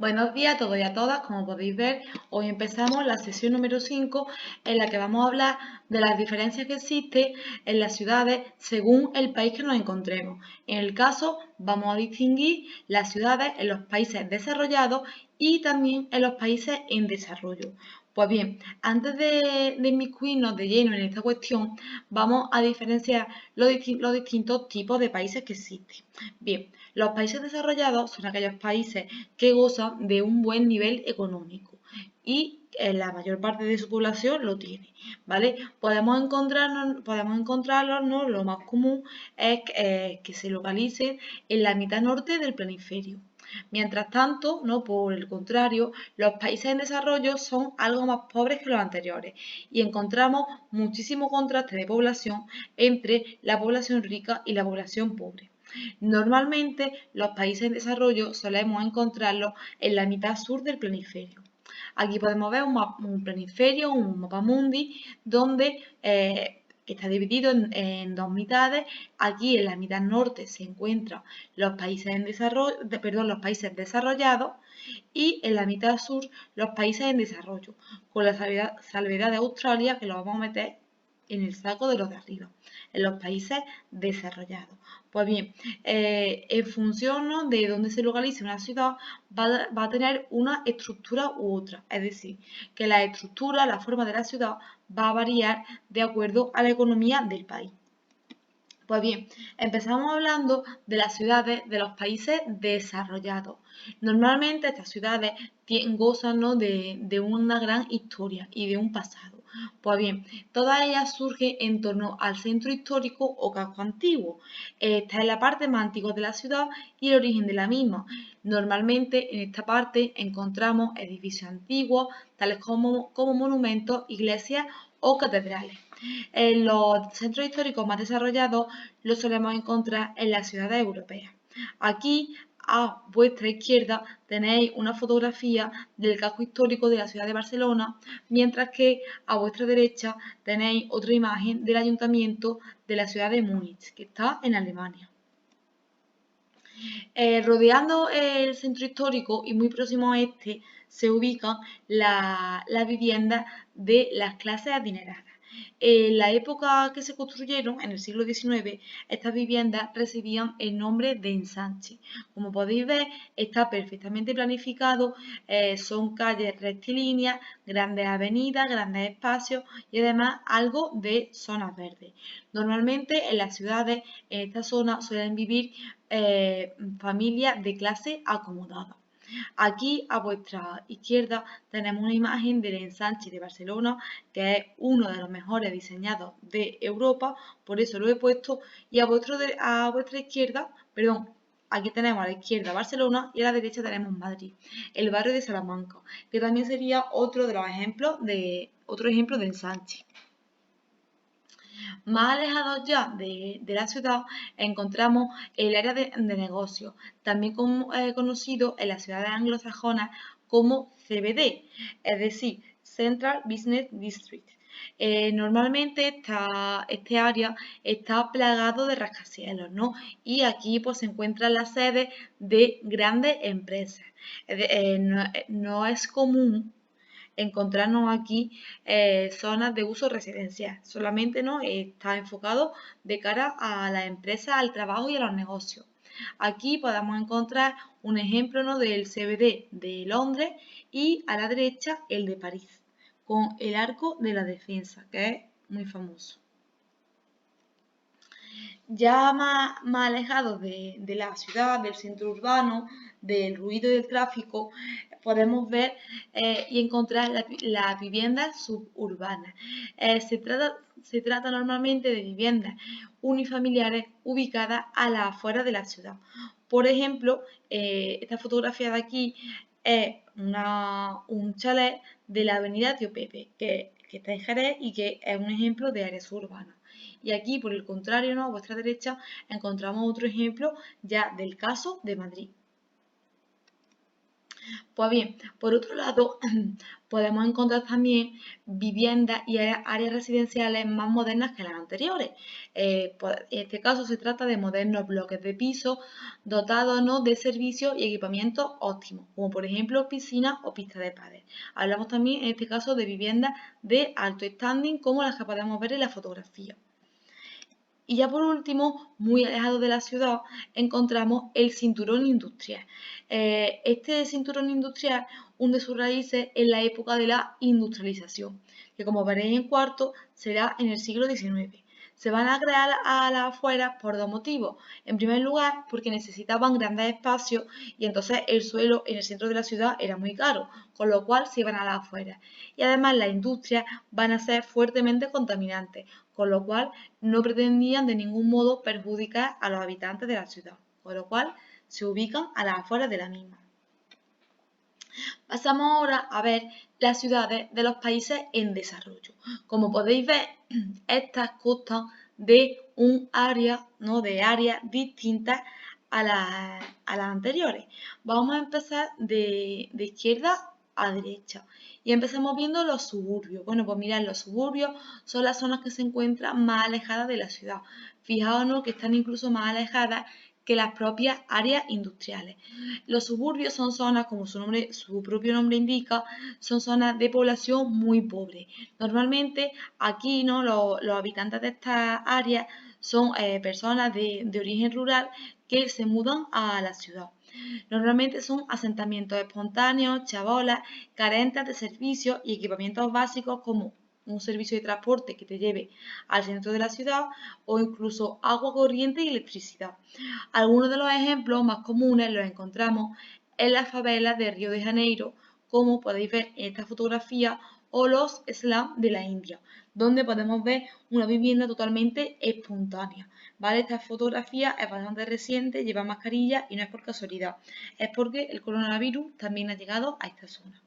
Buenos días a todos y a todas. Como podéis ver, hoy empezamos la sesión número 5 en la que vamos a hablar de las diferencias que existen en las ciudades según el país que nos encontremos. En el caso, vamos a distinguir las ciudades en los países desarrollados y también en los países en desarrollo. Pues bien, antes de inmiscuirnos de lleno en esta cuestión, vamos a diferenciar los distintos tipos de países que existen. Bien, los países desarrollados son aquellos países que gozan de un buen nivel económico y la mayor parte de su población lo tiene, ¿vale? Podemos encontrarlos, ¿no? Lo más común es que se localicen en la mitad norte del planiferio. Mientras tanto, ¿no? Por el contrario, los países en desarrollo son algo más pobres que los anteriores y encontramos muchísimo contraste de población entre la población rica y la población pobre. Normalmente, los países en desarrollo solemos encontrarlos en la mitad sur del planiferio. Aquí podemos ver un planiferio, un mapamundi, donde está dividido en dos mitades. Aquí en la mitad norte se encuentran los países en desarrollo, perdón, los países desarrollados y en la mitad sur los países en desarrollo, con la salvedad de Australia, que lo vamos a meter en el saco de los de arriba, en los países desarrollados. Pues bien, en función, ¿no?, de dónde se localice una ciudad, va a tener una estructura u otra. Es decir, que la estructura, la forma de la ciudad va a variar de acuerdo a la economía del país. Pues bien, empezamos hablando de las ciudades de los países desarrollados. Normalmente estas ciudades gozan, ¿no?, de una gran historia y de un pasado. Pues bien, todas ellas surgen en torno al centro histórico o casco antiguo. Esta es la parte más antigua de la ciudad y el origen de la misma. Normalmente en esta parte encontramos edificios antiguos, tales como monumentos, iglesias o catedrales. En los centros históricos más desarrollados los solemos encontrar en las ciudades europeas. Aquí a vuestra izquierda tenéis una fotografía del casco histórico de la ciudad de Barcelona, mientras que a vuestra derecha tenéis otra imagen del ayuntamiento de la ciudad de Múnich, que está en Alemania. Rodeando el centro histórico y muy próximo a este se ubican las viviendas de las clases adineradas. En la época que se construyeron, en el siglo XIX, estas viviendas recibían el nombre de ensanche. Como podéis ver, está perfectamente planificado, son calles rectilíneas, grandes avenidas, grandes espacios y además algo de zonas verdes. Normalmente en las ciudades, en esta zona suelen vivir familias de clase acomodada. Aquí a vuestra izquierda tenemos una imagen del ensanche de Barcelona, que es uno de los mejores diseñados de Europa, por eso lo he puesto, y a vuestra izquierda, perdón, aquí tenemos a la izquierda Barcelona y a la derecha tenemos Madrid, el barrio de Salamanca, que también sería otro de los ejemplos otro ejemplo de ensanche. Más alejados ya de la ciudad encontramos el área de negocios, también conocido en las ciudades anglosajonas como CBD, es decir, Central Business District. Normalmente este área está plagado de rascacielos, ¿no? Y aquí pues se encuentran las sedes de grandes empresas. No es común encontrarnos aquí zonas de uso residencial. Solamente, ¿no?, está enfocado de cara a las empresas, al trabajo y a los negocios. Aquí podemos encontrar un ejemplo, ¿no?, del CBD de Londres y a la derecha el de París, con el Arco de la Defensa, que es muy famoso. Ya más alejados de la ciudad, del centro urbano, del ruido y del tráfico, podemos ver y encontrar las viviendas suburbanas. Se trata normalmente de viviendas unifamiliares ubicadas a las afueras de la ciudad. Por ejemplo, esta fotografía de aquí es un chalet de la avenida Tío Pepe, que está en Jerez y que es un ejemplo de área suburbana. Y aquí, por el contrario, ¿no?, a vuestra derecha, encontramos otro ejemplo ya del caso de Madrid. Pues bien, por otro lado, podemos encontrar también viviendas y áreas residenciales más modernas que las anteriores. Pues, en este caso se trata de modernos bloques de pisos dotados, ¿no?, de servicios y equipamientos óptimos, como por ejemplo piscinas o pistas de pádel. Hablamos también en este caso de viviendas de alto standing, como las que podemos ver en la fotografía. Y ya por último, muy alejado de la ciudad, encontramos el cinturón industrial. Este cinturón industrial hunde sus raíces en la época de la industrialización, que como veréis en cuarto será en el siglo XIX. Se van a crear a las afueras por dos motivos. En primer lugar, porque necesitaban grandes espacios y entonces el suelo en el centro de la ciudad era muy caro, con lo cual se iban a las afueras. Y además las industrias van a ser fuertemente contaminantes, con lo cual no pretendían de ningún modo perjudicar a los habitantes de la ciudad, con lo cual se ubican a las afueras de la misma. Pasamos ahora a ver las ciudades de los países en desarrollo. Como podéis ver, estas constan de un área, ¿no?, de áreas distintas a las anteriores. Vamos a empezar de izquierda a derecha. Y empezamos viendo los suburbios. Bueno, pues mirad, los suburbios son las zonas que se encuentran más alejadas de la ciudad. Fijaos, ¿no?, que están incluso más alejadas que las propias áreas industriales. Los suburbios son zonas, como su propio nombre indica, son zonas de población muy pobre. Normalmente aquí, ¿no?, los habitantes de estas áreas son personas de origen rural que se mudan a la ciudad. Normalmente son asentamientos espontáneos, chabolas, carentes de servicios y equipamientos básicos como un servicio de transporte que te lleve al centro de la ciudad o incluso agua corriente y electricidad. Algunos de los ejemplos más comunes los encontramos en las favelas de Río de Janeiro, como podéis ver en esta fotografía, o los slums de la India, donde podemos ver una vivienda totalmente espontánea. ¿Vale? Esta fotografía es bastante reciente, lleva mascarilla y no es por casualidad, es porque el coronavirus también ha llegado a esta zona.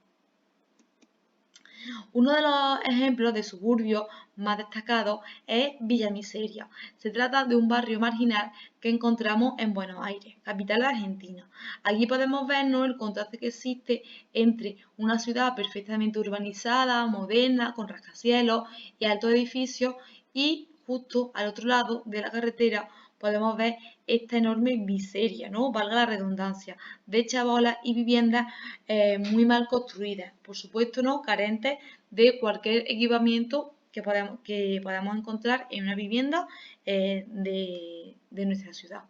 Uno de los ejemplos de suburbios más destacados es Villa Miseria. Se trata de un barrio marginal que encontramos en Buenos Aires, capital de Argentina. Aquí podemos ver, ¿no?, el contraste que existe entre una ciudad perfectamente urbanizada, moderna, con rascacielos y altos edificios, y justo al otro lado de la carretera podemos ver esta enorme miseria, ¿no?, valga la redundancia, de chabolas y viviendas muy mal construidas, por supuesto, ¿no?, carentes de cualquier equipamiento que podamos encontrar en una vivienda de nuestra ciudad.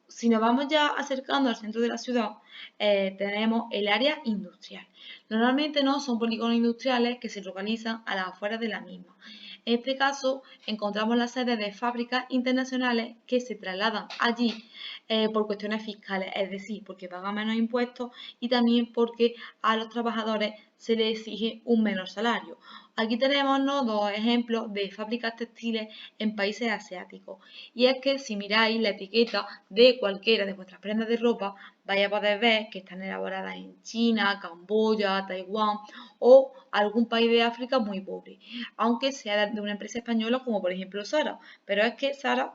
Si nos vamos ya acercando al centro de la ciudad, tenemos el área industrial. Normalmente no son polígonos industriales que se localizan a las afueras de la misma. En este caso, encontramos las sedes de fábricas internacionales que se trasladan allí por cuestiones fiscales, es decir, porque pagan menos impuestos y también porque a los trabajadores se les exige un menor salario. Aquí tenemos, ¿no?, dos ejemplos de fábricas textiles en países asiáticos. Y es que si miráis la etiqueta de cualquiera de vuestras prendas de ropa, vais a poder ver que están elaboradas en China, Camboya, Taiwán o algún país de África muy pobre, aunque sea de una empresa española como por ejemplo Zara. Pero es que Zara,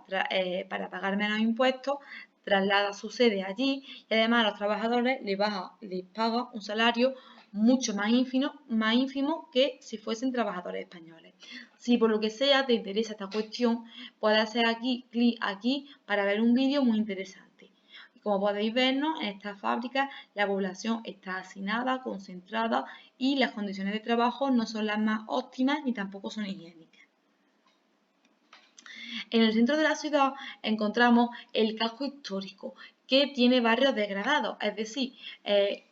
para pagar menos impuestos, traslada su sede allí y además a los trabajadores les paga un salario mucho más ínfimo que si fuesen trabajadores españoles. Si por lo que sea te interesa esta cuestión, puedes hacer aquí clic aquí para ver un vídeo muy interesante. Como podéis vernos, en esta fábrica la población está hacinada, concentrada y las condiciones de trabajo no son las más óptimas ni tampoco son higiénicas. En el centro de la ciudad encontramos el casco histórico, que tiene barrios degradados, es decir,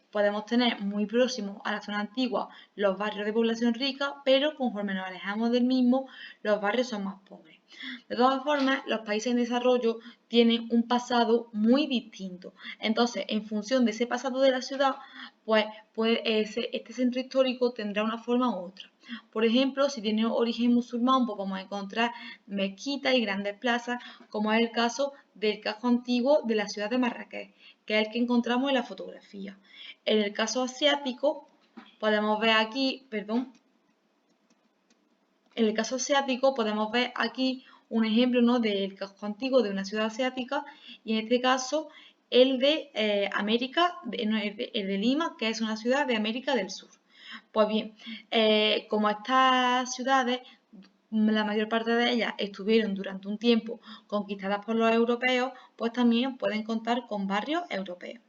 podemos tener muy próximos a la zona antigua los barrios de población rica, pero conforme nos alejamos del mismo, los barrios son más pobres. De todas formas, los países en desarrollo tienen un pasado muy distinto. Entonces, en función de ese pasado de la ciudad, pues este centro histórico tendrá una forma u otra. Por ejemplo, si tiene origen musulmán, pues vamos a encontrar mezquitas y grandes plazas, como es el caso del casco antiguo de la ciudad de Marrakech, que es el que encontramos en la fotografía. En el caso asiático, podemos ver aquí, en el caso asiático podemos ver aquí un ejemplo, ¿no?, del casco antiguo de una ciudad asiática, y en este caso el de América, no, el de Lima, que es una ciudad de América del Sur. Pues bien, como estas ciudades, la mayor parte de ellas estuvieron durante un tiempo conquistadas por los europeos, pues también pueden contar con barrios europeos.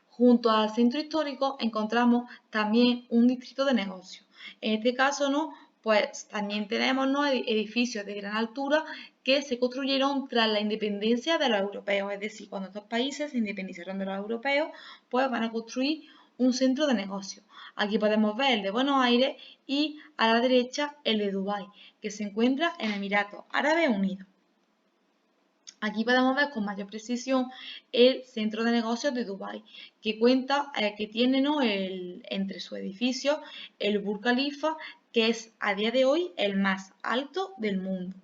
Junto al centro histórico encontramos también un distrito de negocios. En este caso, ¿no? Pues también tenemos, ¿no?, edificios de gran altura que se construyeron tras la independencia de los europeos. Es decir, cuando estos países se independizaron de los europeos, pues van a construir un centro de negocios. Aquí podemos ver el de Buenos Aires y a la derecha el de Dubái, que se encuentra en Emiratos Árabes Unidos. Aquí podemos ver con mayor precisión el centro de negocios de Dubái, que cuenta, que tiene, ¿no?, entre sus edificios el Burj Khalifa, que es a día de hoy el más alto del mundo.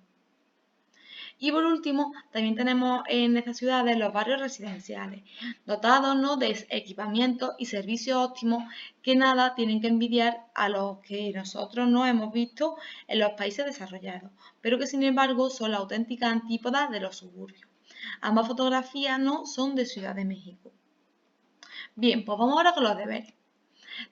Y por último, también tenemos en estas ciudades los barrios residenciales, dotados, ¿no?, de equipamientos y servicios óptimos que nada tienen que envidiar a los que nosotros no hemos visto en los países desarrollados, pero que sin embargo son la auténtica antípoda de los suburbios. Ambas fotografías no son de Ciudad de México. Bien, pues vamos ahora con los deberes.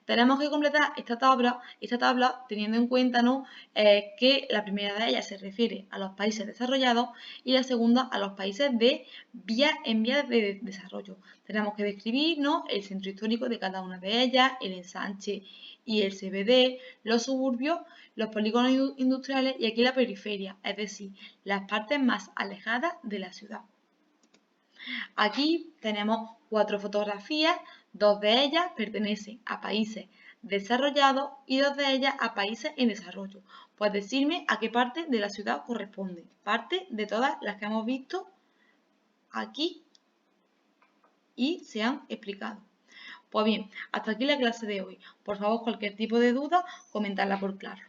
Tenemos que completar esta tabla teniendo en cuenta, ¿no?, que la primera de ellas se refiere a los países desarrollados y la segunda a los países en vía de desarrollo. Tenemos que describir, ¿no?, el centro histórico de cada una de ellas, el ensanche y el CBD, los suburbios, los polígonos industriales y aquí la periferia, es decir, las partes más alejadas de la ciudad. Aquí tenemos 4 fotografías, 2 de ellas pertenecen a países desarrollados y 2 de ellas a países en desarrollo. Pues decirme a qué parte de la ciudad corresponde. Parte de todas las que hemos visto aquí y se han explicado. Pues bien, hasta aquí la clase de hoy. Por favor, cualquier tipo de duda, comentadla por claro.